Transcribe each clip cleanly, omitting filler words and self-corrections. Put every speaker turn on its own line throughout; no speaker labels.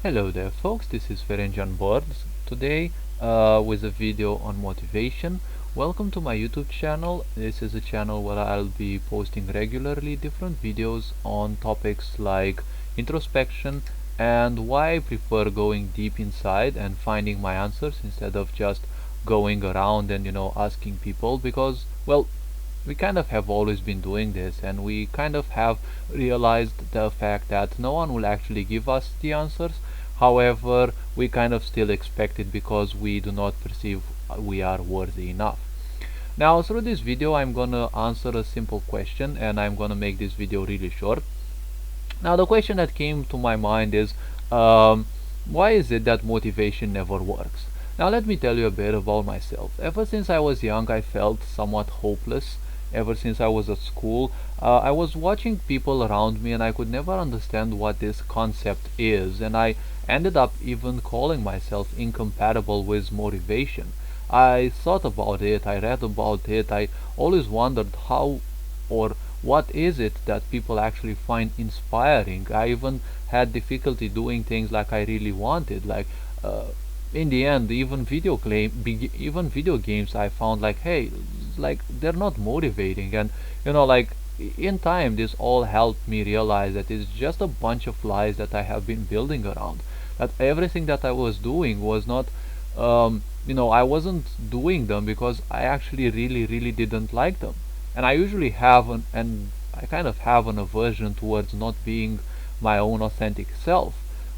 Hello there folks, this is Ferenc on board today with a video on motivation. Welcome to my YouTube channel. This is a channel where I'll be posting regularly different videos on topics like introspection and why I prefer going deep inside and finding my answers instead of just going around and asking people, because well, we kind of have always been doing this, and we kind of have realized the fact that no one will actually give us the answers. However, we kind of still expect it because we do not perceive we are worthy enough. Now, through this video, I'm gonna answer a simple question, and I'm gonna make this video really short. Now, the question that came to my mind is, why is it that motivation never works? Now, let me tell you a bit about myself. Ever since I was young, I felt somewhat hopeless. Ever since I was at school, I was watching people around me and I could never understand what this concept is, and I ended up even calling myself incompatible with motivation. I thought about it, I read about it, I always wondered how or what is it that people actually find inspiring. I even had difficulty doing things like I really wanted, like in the end, even video games, I found like, hey, like they're not motivating. And like in time, this all helped me realize that it's just a bunch of lies that I have been building around, that everything that I was doing was not I wasn't doing them because I actually really didn't like them. And I usually have and I kind of have an aversion towards not being my own authentic self,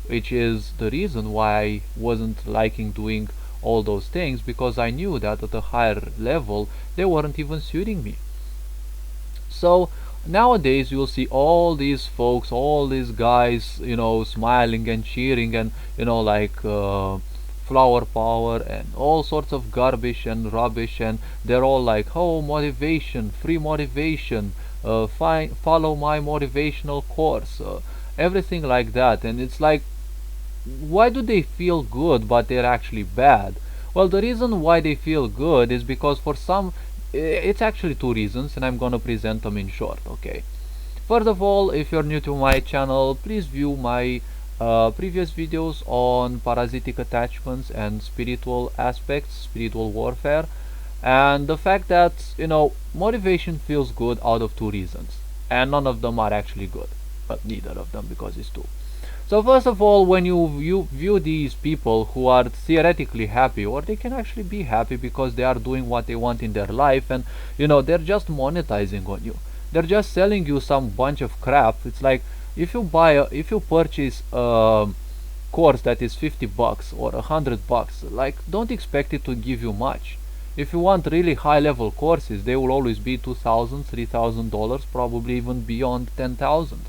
which is the reason why I wasn't liking doing all those things, because I knew that at a higher level they weren't even suiting me. So nowadays you'll see all these folks, all these guys, smiling and cheering and flower power and all sorts of garbage and rubbish, and they're all like, oh, motivation, free motivation, follow my motivational course, everything like that. And it's like, why do they feel good but they're actually bad? Well, the reason why they feel good is because for some, it's actually two reasons, and I'm gonna present them in short. Okay, first of all, if you're new to my channel, please view my previous videos on parasitic attachments and spiritual aspects, spiritual warfare, and the fact that motivation feels good out of two reasons, and none of them are actually good, but neither of them, because it's two. So first of all, when you view these people who are theoretically happy, or they can actually be happy because they are doing what they want in their life, and they're just monetizing on you. They're just selling you some bunch of crap. It's like, if you purchase a course that is $50 or $100, like, don't expect it to give you much. If you want really high level courses, they will always be $2,000, $3,000, probably even beyond 10,000,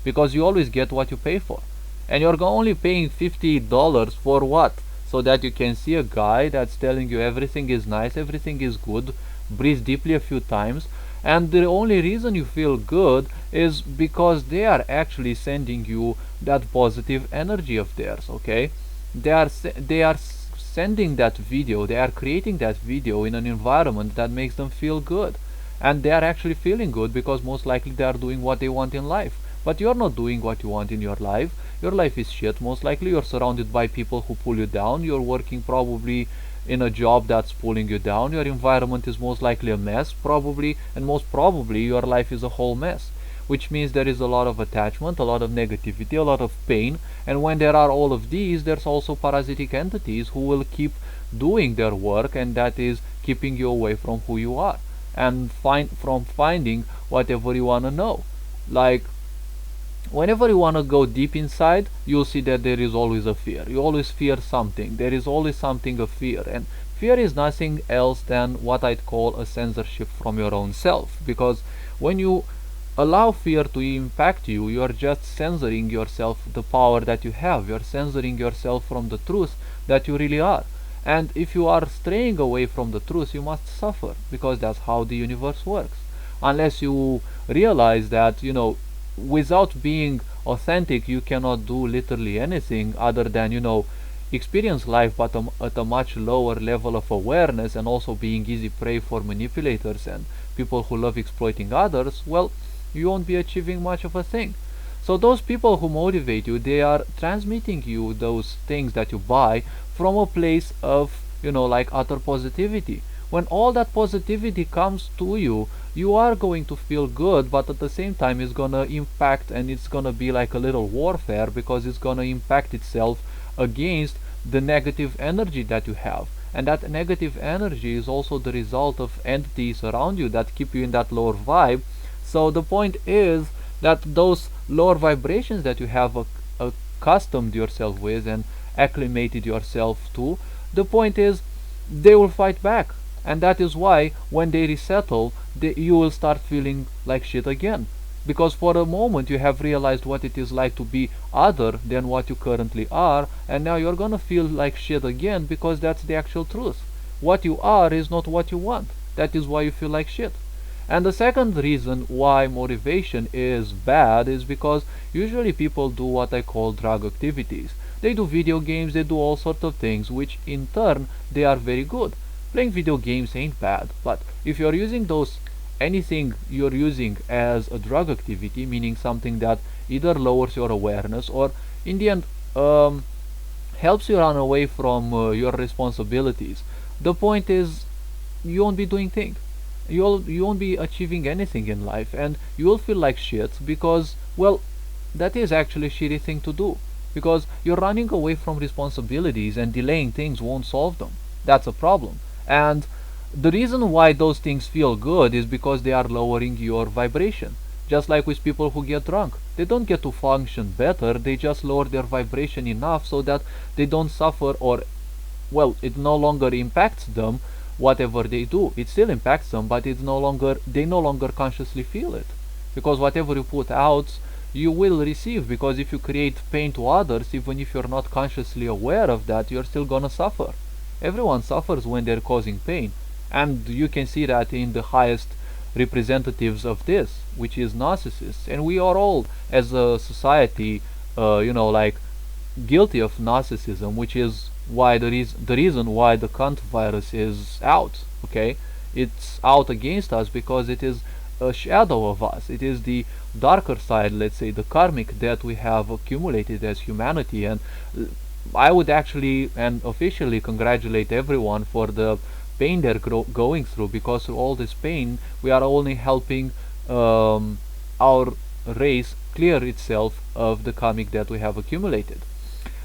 because you always get what you pay for. And you're only paying $50 for what? So that you can see a guy that's telling you everything is nice, everything is good, breathe deeply a few times, and the only reason you feel good is because they are actually sending you that positive energy of theirs. Okay, they are sending that video, they are creating that video in an environment that makes them feel good, and they are actually feeling good because most likely they are doing what they want in life. But you're not doing what you want in your life. Your life is shit. Most likely you're surrounded by people who pull you down. You're working probably in a job that's pulling you down. Your environment is most likely a mess, probably, and most probably your life is a whole mess, which means there is a lot of attachment, a lot of negativity, a lot of pain. And when there are all of these, there's also parasitic entities who will keep doing their work, and that is keeping you away from who you are and finding whatever you want to know. Like, whenever you want to go deep inside, you'll see that there is always a fear. You always fear something. There is always something of fear. And fear is nothing else than what I'd call a censorship from your own self. Because when you allow fear to impact you, you are just censoring yourself, the power that you have. You're censoring yourself from the truth that you really are. And if you are straying away from the truth, you must suffer, because that's how the universe works. Unless you realize that, without being authentic, you cannot do literally anything other than experience life, but at a much lower level of awareness, and also being easy prey for manipulators and people who love exploiting others. Well, you won't be achieving much of a thing. So those people who motivate you, they are transmitting you those things that you buy from a place of, like utter positivity. When all that positivity comes to you, you are going to feel good, but at the same time it's gonna impact, and it's gonna be like a little warfare, because it's gonna impact itself against the negative energy that you have. And that negative energy is also the result of entities around you that keep you in that lower vibe. So the point is that those lower vibrations that you have accustomed yourself with and acclimated yourself to, the point is they will fight back. And that is why when they resettle, you will start feeling like shit again. Because for a moment you have realized what it is like to be other than what you currently are, and now you're gonna feel like shit again, because that's the actual truth. What you are is not what you want. That is why you feel like shit. And the second reason why motivation is bad is because usually people do what I call drug activities. They do video games, they do all sorts of things, which in turn they are very good. Playing video games ain't bad, but if you're using anything you're using as a drug activity, meaning something that either lowers your awareness or in the end helps you run away from your responsibilities, the point is you won't be doing things. You won't be achieving anything in life, and you will feel like shit because, well, that is actually a shitty thing to do, because you're running away from responsibilities and delaying things won't solve them. That's a problem. And the reason why those things feel good is because they are lowering your vibration. Just like with people who get drunk. They don't get to function better, they just lower their vibration enough so that they don't suffer, or, well, it no longer impacts them. Whatever they do, it still impacts them, but they no longer consciously feel it. Because whatever you put out, you will receive, because if you create pain to others, even if you're not consciously aware of that, you're still gonna suffer. Everyone suffers when they're causing pain, and you can see that in the highest representatives of this, which is narcissists. And we are all, as a society, like guilty of narcissism, which is why the reason why the cunt virus is out. Okay, it's out against us because it is a shadow of us. It is the darker side, let's say, the karmic that we have accumulated as humanity. And I would actually and officially congratulate everyone for the pain they're going through, because through all this pain we are only helping our race clear itself of the karmic that we have accumulated.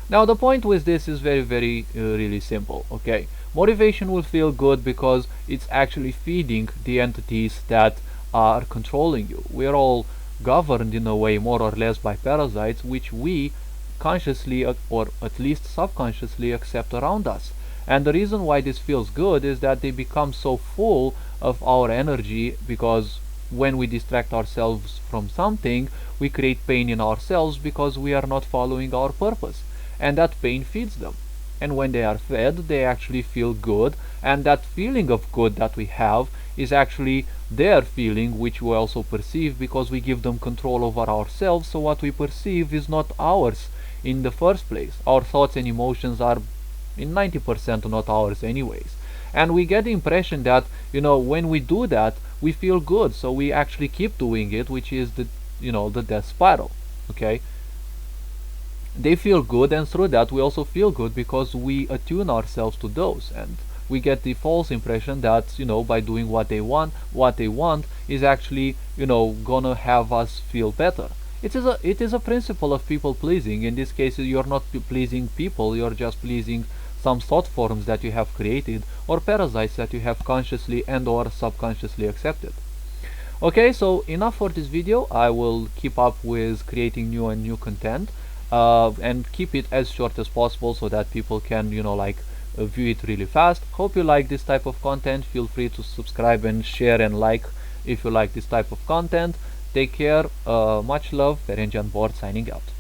Now the point with this is very really simple. Okay, motivation will feel good because it's actually feeding the entities that are controlling you. We're all governed in a way more or less by parasites, which we consciously or at least subconsciously accept around us. And the reason why this feels good is that they become so full of our energy, because when we distract ourselves from something, we create pain in ourselves because we are not following our purpose. And that pain feeds them. And when they are fed, they actually feel good, and that feeling of good that we have is actually their feeling, which we also perceive because we give them control over ourselves. So what we perceive is not ours in the first place. Our thoughts and emotions are in 90% not ours anyways. And we get the impression that, when we do that, we feel good, so we actually keep doing it, which is the death spiral. Okay, they feel good, and through that we also feel good because we attune ourselves to those, and we get the false impression that by doing what they want is actually gonna have us feel better. It is a principle of people pleasing. In this case, you're not pleasing people, you're just pleasing some thought forms that you have created, or parasites that you have consciously and or subconsciously accepted. Okay, so enough for this video. I will keep up with creating new content, and keep it as short as possible so that people can view it really fast. Hope you like this type of content. Feel free to subscribe and share and like if you like this type of content. Take care, much love, Ferenc Board signing out.